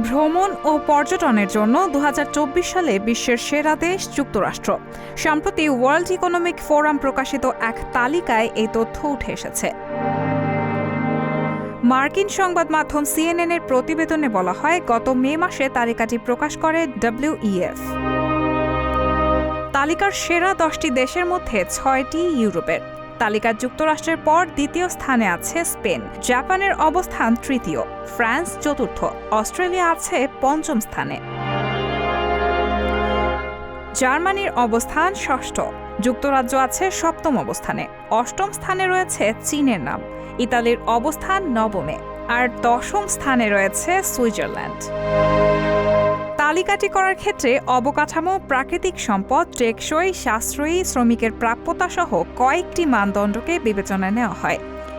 ভ্রমণ ও পর্যটনের জন্য 2024 সালে বিশ্বের সেরা দেশ যুক্তরাষ্ট্র। সম্প্রতি ওয়ার্ল্ড ইকোনমিক ফোরাম প্রকাশিত এক তালিকায় এই তথ্য উঠে এসেছে। মার্কিন সংবাদ মাধ্যম CNN এর প্রতিবেদনে বলা হয়, গত মে মাসে তালিকাটি প্রকাশ করে WEF। তালিকার সেরা 10টি দেশের মধ্যে 6টি ইউরোপের। তালিকার যুক্তরাষ্ট্রের পর দ্বিতীয় স্থানে আছে স্পেন, জাপানের অবস্থান তৃতীয়, ফ্রান্স চতুর্থ, অস্ট্রেলিয়া আছে পঞ্চম স্থানে, জার্মানির অবস্থান ষষ্ঠ, যুক্তরাজ্য আছে সপ্তম অবস্থানে, অষ্টম স্থানে রয়েছে চীনের নাম, ইতালির অবস্থান নবমে, আর দশম স্থানে রয়েছে সুইজারল্যান্ড। তালিকাটি করার ক্ষেত্রে অবকাঠামো, প্রাকৃতিক সম্পদ, টেকসই, সাশ্রয়ী, শ্রমিকের প্রাপ্যতা সহ কয়েকটি মানদণ্ডকে বিবেচনায় নেওয়া হয়।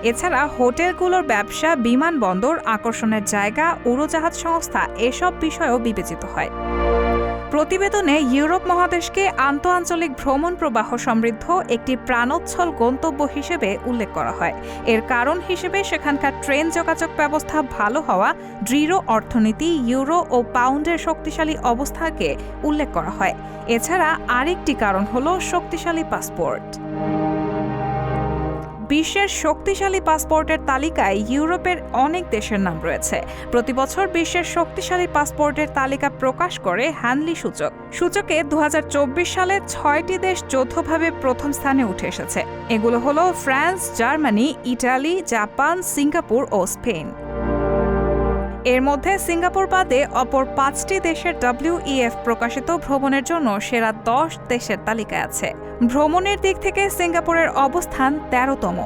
এছাড়া হোটেলগুলোর ব্যবসা, বিমানবন্দর, আকর্ষণের জায়গা, উড়োজাহাজ সংস্থা এসব বিষয়ও বিবেচিত হয়। প্রতিবেদনে ইউরোপ মহাদেশকে আন্তঃআঞ্চলিক ভ্রমণ প্রবাহ সমৃদ্ধ একটি প্রাণোচ্ছল গন্তব্য হিসেবে উল্লেখ করা হয়। এর কারণ হিসেবে সেখানকার ট্রেন যোগাযোগ ব্যবস্থা ভালো হওয়া, দৃঢ় অর্থনীতি, ইউরো ও পাউন্ডের শক্তিশালী অবস্থাকে উল্লেখ করা হয়। এছাড়া আরেকটি কারণ হলো শক্তিশালী পাসপোর্ট। বিশ্বের শক্তিশালী পাসপোর্টের তালিকায় ইউরোপের অনেক দেশের নাম রয়েছে। প্রতিবছর বিশ্বের শক্তিশালী পাসপোর্টের তালিকা প্রকাশ করে হ্যানলি সূচক। সূচকে 2024 সালে 6টি দেশ যৌথভাবে প্রথম স্থানে উঠে এসেছে। এগুলো হলো France, Germany, Italy, Japan, Singapore ও স্পেন। এর মধ্যে সিঙ্গাপুর বাদে অপর 5টি দেশের WEF প্রকাশিত ভ্রমণের জন্য সেরা 10 দেশের তালিকায় আছে। ভ্রমণের দিক থেকে সিঙ্গাপুরের অবস্থান 13তম।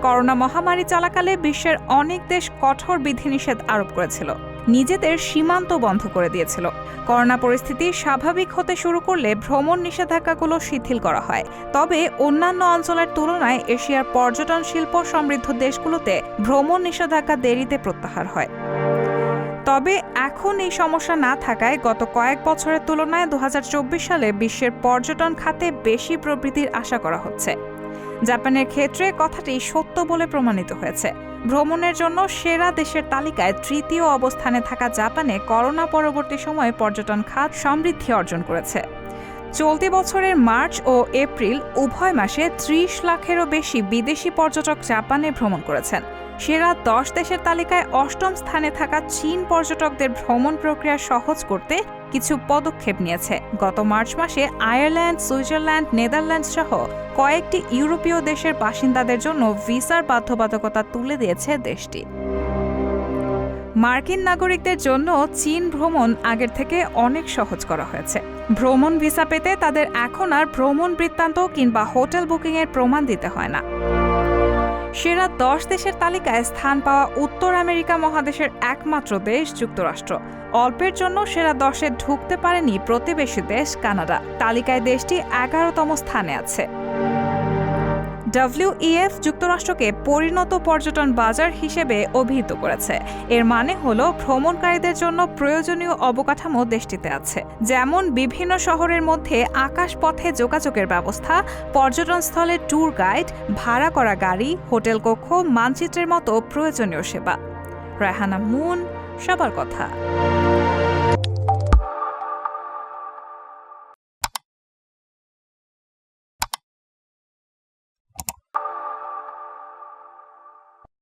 করোনা মহামারী চলাকালে বিশ্বের অনেক দেশ কঠোর বিধিনিষেধ আরোপ করেছিল, নিজেদের সীমান্ত বন্ধ করে দিয়েছিল। করোনা পরিস্থিতি স্বাভাবিক হতে শুরু করলে ভ্রমণ নিষেধাজ্ঞাগুলো শিথিল করা হয়। তবে অন্যান্য অঞ্চলের তুলনায় এশিয়ার পর্যটন শিল্প সমৃদ্ধ দেশগুলোতে ভ্রমণ নিষেধাজ্ঞা দেরিতে প্রত্যাহার হয়। তবে এখন এই সমস্যা না থাকায় গত কয়েক বছরের তুলনায় 2024 সালে বিশ্বের পর্যটন খাতে বেশি প্রবৃদ্ধির আশা করা হচ্ছে। জাপানের ক্ষেত্রে কথাটি সত্য বলে প্রমাণিত হয়েছে। ভ্রমণের জন্য সেরা দেশের তালিকায় তৃতীয় অবস্থানে থাকা জাপানে করোনা পরবর্তী সময়ে পর্যটন খাত সমৃদ্ধি অর্জন করেছে। চলতি বছরের মার্চ ও এপ্রিল উভয় মাসে 30 লাখেরও বেশি বিদেশি পর্যটক জাপানে ভ্রমণ করেছেন। সেরা 10 দেশের তালিকায় অষ্টম স্থানে থাকা চীন পর্যটকদের ভ্রমণ প্রক্রিয়া সহজ করতে কিছু পদক্ষেপ নিয়েছে। গত মার্চ মাসে আয়ারল্যান্ড, সুইজারল্যান্ড, নেদারল্যান্ডস সহ কয়েকটি ইউরোপীয় দেশের বাসিন্দাদের জন্য ভিসার বাধ্যবাধকতা তুলে দিয়েছে দেশটি। মার্কিন নাগরিকদের জন্য চীন ভ্রমণ আগের থেকে অনেক সহজ করা হয়েছে। ভ্রমণ ভিসা পেতে তাদের এখন আর ভ্রমণ বৃত্তান্ত কিংবা হোটেল বুকিংয়ের প্রমাণ দিতে হয় না। সেরা 10 দেশের তালিকায় স্থান পাওয়া উত্তর আমেরিকা মহাদেশের একমাত্র দেশ যুক্তরাষ্ট্র। অল্পের জন্য সেরা 10-এ ঢুকতে পারেনি প্রতিবেশী দেশ কানাডা। তালিকায় দেশটি 11তম স্থানে আছে। WEF যুক্তরাষ্ট্রকে পরিণত পর্যটন বাজার হিসেবে অভিহিত করেছে। এর মানে হলো ভ্রমণকারীদের জন্য প্রয়োজনীয় অবকাঠামো দেশটিতে আছে, যেমন বিভিন্ন শহরের মধ্যে আকাশপথে যোগাযোগের ব্যবস্থা, পর্যটনস্থলে ট্যুর গাইড, ভাড়া করা গাড়ি, হোটেল কক্ষ, মানচিত্রের মতো প্রয়োজনীয় সেবা। রায়হানা মুন, সবার কথা।